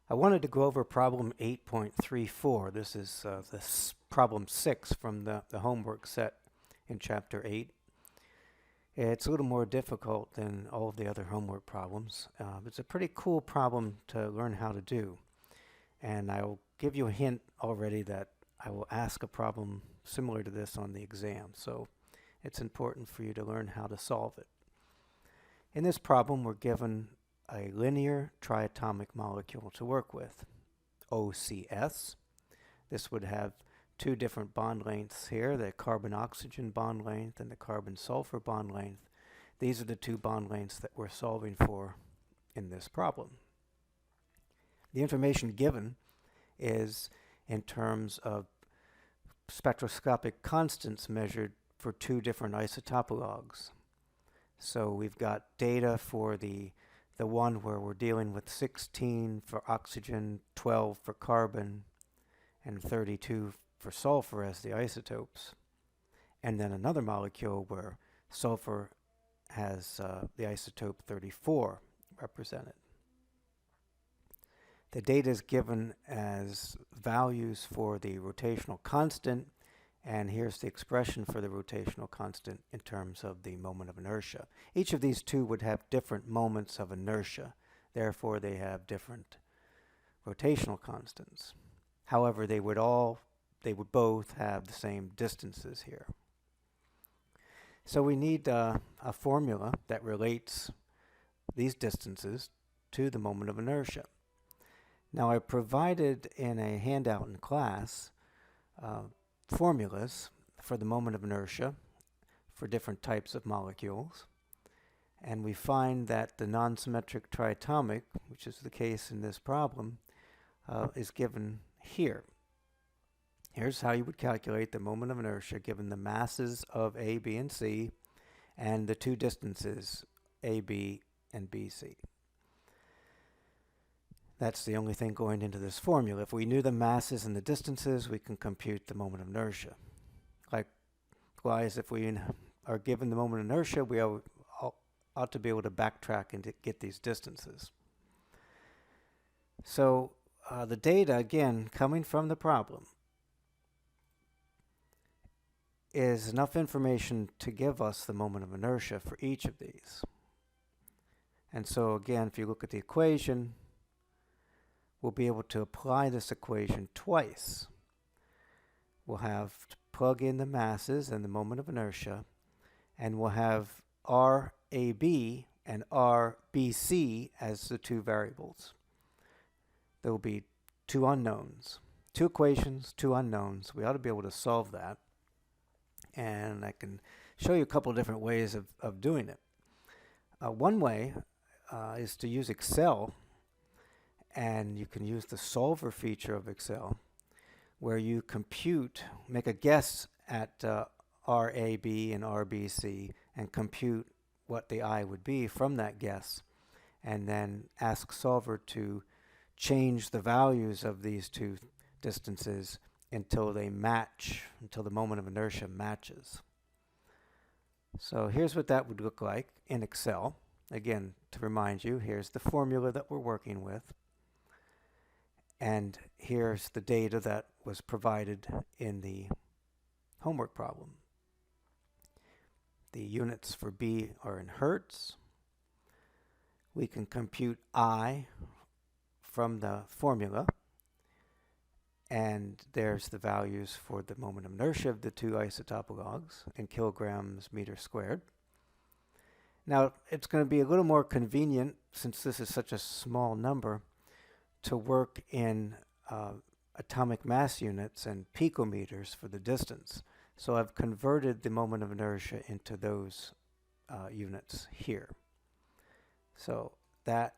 I wanted to go over problem 8.34. This is problem 6 from the homework set in chapter 8. It's a little more difficult than all of the other homework problems. It's a pretty cool problem to learn how to do. And I'll give you a hint already that I will ask a problem similar to this on the exam. So it's important for you to learn how to solve it. In this problem, we're given a linear triatomic molecule to work with, OCS. This would have two different bond lengths here, the carbon-oxygen bond length and the carbon-sulfur bond length. These are the two bond lengths that we're solving for in this problem. The information given is in terms of spectroscopic constants measured for two different isotopologues. So we've got data for the one where we're dealing with 16 for oxygen, 12 for carbon, and 32 for sulfur as the isotopes. And then another molecule where sulfur has the isotope 34 represented. The data is given as values for the rotational constant, and here's the expression for the rotational constant in terms of the moment of inertia. Each of these two would have different moments of inertia. Therefore, they have different rotational constants. However, they would both have the same distances here. So we need a formula that relates these distances to the moment of inertia. Now, I provided in a handout in class formulas for the moment of inertia for different types of molecules, and we find that the non-symmetric triatomic, which is the case in this problem, is given here. Here's how you would calculate the moment of inertia given the masses of A, B, and C and the two distances A, B, and BC. That's the only thing going into this formula. If we knew the masses and the distances, we can compute the moment of inertia. Likewise, if we are given the moment of inertia, we ought to be able to backtrack and get these distances. So the data, again, coming from the problem, is enough information to give us the moment of inertia for each of these. And so again, if you look at the equation, we'll be able to apply this equation twice. We'll have to plug in the masses and the moment of inertia, and we'll have RAB and RBC as the two variables. There will be two unknowns. Two equations, two unknowns. We ought to be able to solve that. And I can show you a couple of different ways of doing it. One way is to use Excel, and you can use the solver feature of Excel, where you make a guess at RAB and RBC and compute what the I would be from that guess, and then ask solver to change the values of these two distances until they match, until the moment of inertia matches. So here's what that would look like in Excel. Again, to remind you, here's the formula that we're working with. And here's the data that was provided in the homework problem. The units for B are in hertz. We can compute I from the formula. And there's the values for the moment of inertia of the two isotopologues in kilograms meter squared. Now, it's going to be a little more convenient, since this is such a small number, to work in atomic mass units and picometers for the distance. So I've converted the moment of inertia into those units here. So that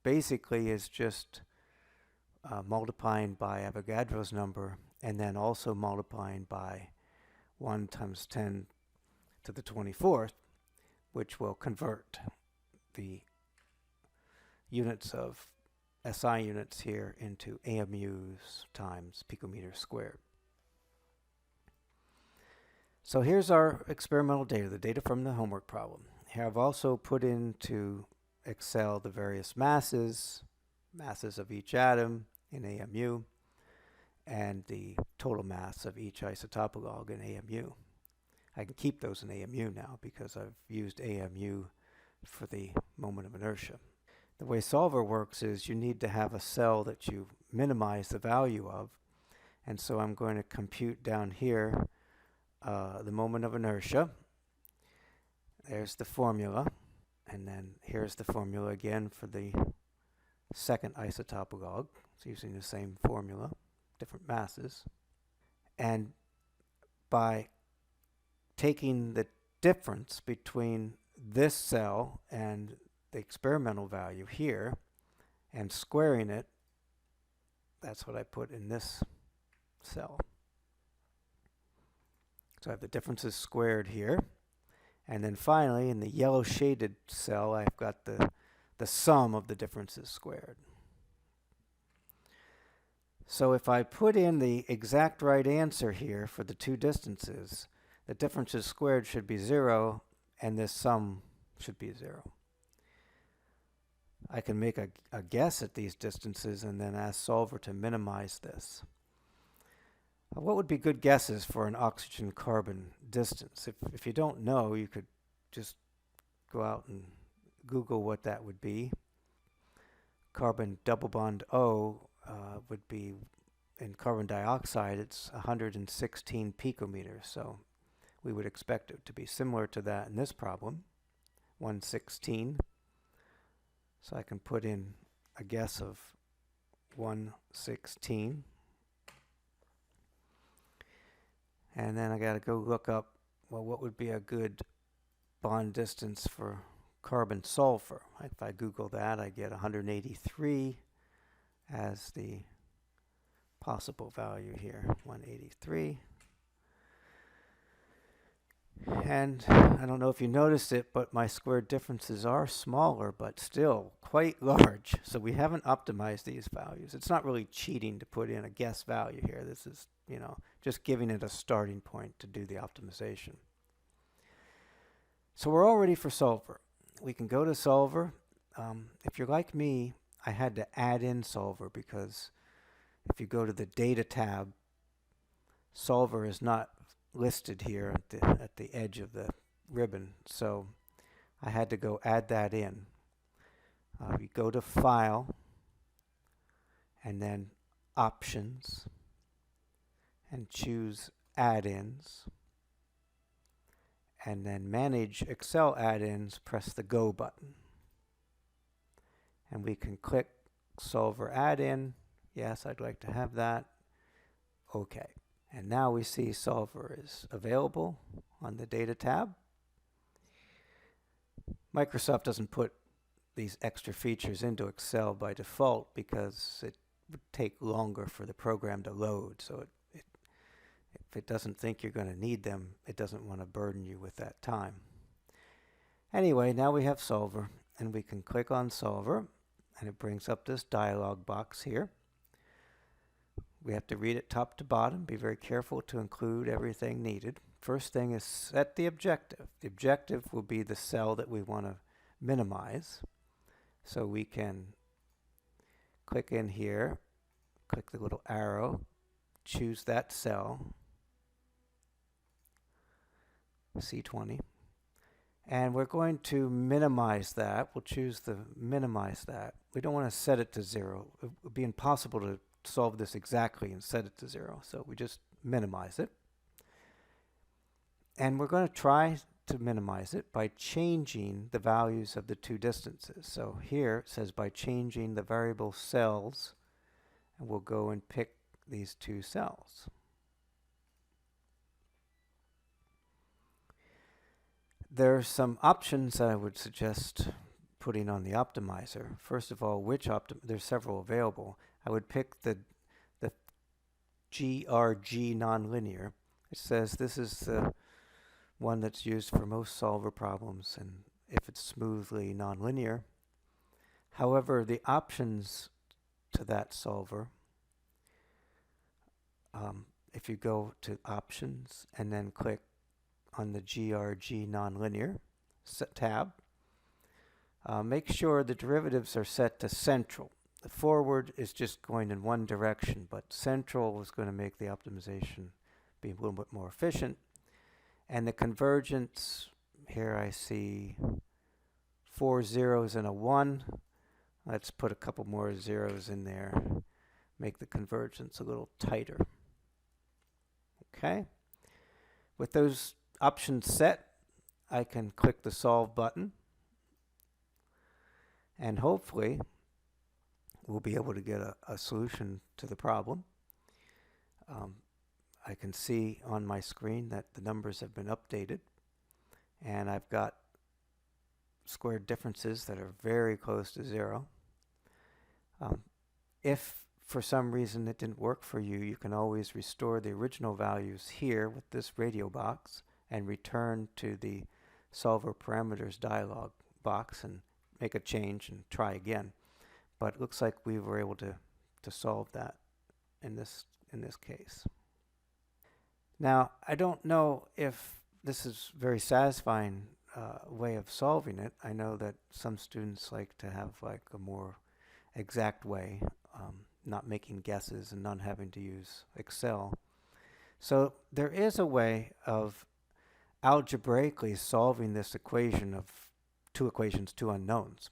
basically is just multiplying by Avogadro's number, and then also multiplying by 1 times 10 to the 24th, which will convert the units of SI units here into AMUs times picometers squared. So here's our experimental data, the data from the homework problem. Here I've also put into Excel the various masses masses of each atom in AMU and the total mass of each isotopolog in AMU. I can keep those in AMU now because I've used AMU for the moment of inertia. The way solver works is you need to have a cell that you minimize the value of, and so I'm going to compute down here the moment of inertia. There's the formula, and then here's the formula again for the second isotopolog. It's using the same formula, different masses. And by taking the difference between this cell and the experimental value here and squaring it, that's what I put in this cell. So I have the differences squared here. And then finally, in the yellow shaded cell, I've got the sum of the differences squared. So if I put in the exact right answer here for the two distances, the differences squared should be 0, and this sum should be 0. I can make a guess at these distances and then ask solver to minimize this. What would be good guesses for an oxygen-carbon distance? If you don't know, you could just go out and Google what that would be. Carbon double bond O would be, in carbon dioxide, it's 116 picometers. So we would expect it to be similar to that in this problem, 116. So I can put in a guess of 116. And then I got to go look up, well, what would be a good bond distance for carbon sulfur. If I Google that, I get 183 as the possible value here, 183. And I don't know if you noticed it, but my squared differences are smaller, but still quite large. So we haven't optimized these values. It's not really cheating to put in a guess value here. This is, just giving it a starting point to do the optimization. So we're all ready for solver. We can go to solver. If you're like me, I had to add in solver because if you go to the data tab, solver is not listed here at the edge of the ribbon, so I had to go add that in. You go to File and then Options and choose Add-ins, and then Manage Excel Add-ins, press the Go button. And we can click Solver Add-in. Yes, I'd like to have that. Okay. And now we see solver is available on the data tab. Microsoft doesn't put these extra features into Excel by default because it would take longer for the program to load. So if it doesn't think you're going to need them, it doesn't want to burden you with that time. Anyway, now we have solver, and we can click on solver, and it brings up this dialog box here. We have to read it top to bottom, be very careful to include everything needed. First thing is set the objective. The objective will be the cell that we want to minimize. So we can click in here, click the little arrow, choose that cell, C20, and we're going to minimize that. We'll choose the minimize that. We don't want to set it to 0. It would be impossible to solve this exactly and set it to 0, so we just minimize it. And we're going to try to minimize it by changing the values of the two distances. So here it says by changing the variable cells, and we'll go and pick these two cells. There are some options I would suggest putting on the optimizer. First of all, there's several available. I would pick the GRG nonlinear. It says this is the one that's used for most solver problems, and if it's smoothly nonlinear. However, the options to that solver, if you go to options and then click on the GRG nonlinear tab, make sure the derivatives are set to central. The forward is just going in one direction, but central is going to make the optimization be a little bit more efficient. And the convergence, here I see 4 zeros and a 1. Let's put a couple more zeros in there, make the convergence a little tighter. Okay. With those options set, I can click the Solve button, and hopefully we'll be able to get a solution to the problem. I can see on my screen that the numbers have been updated, and I've got squared differences that are very close to 0. If for some reason it didn't work for you, you can always restore the original values here with this radio box and return to the solver parameters dialog box and make a change and try again. But it looks like we were able to solve that in this case. Now, I don't know if this is a very satisfying way of solving it. I know that some students like to have like a more exact way, not making guesses and not having to use Excel. So there is a way of algebraically solving this equation of two equations, two unknowns.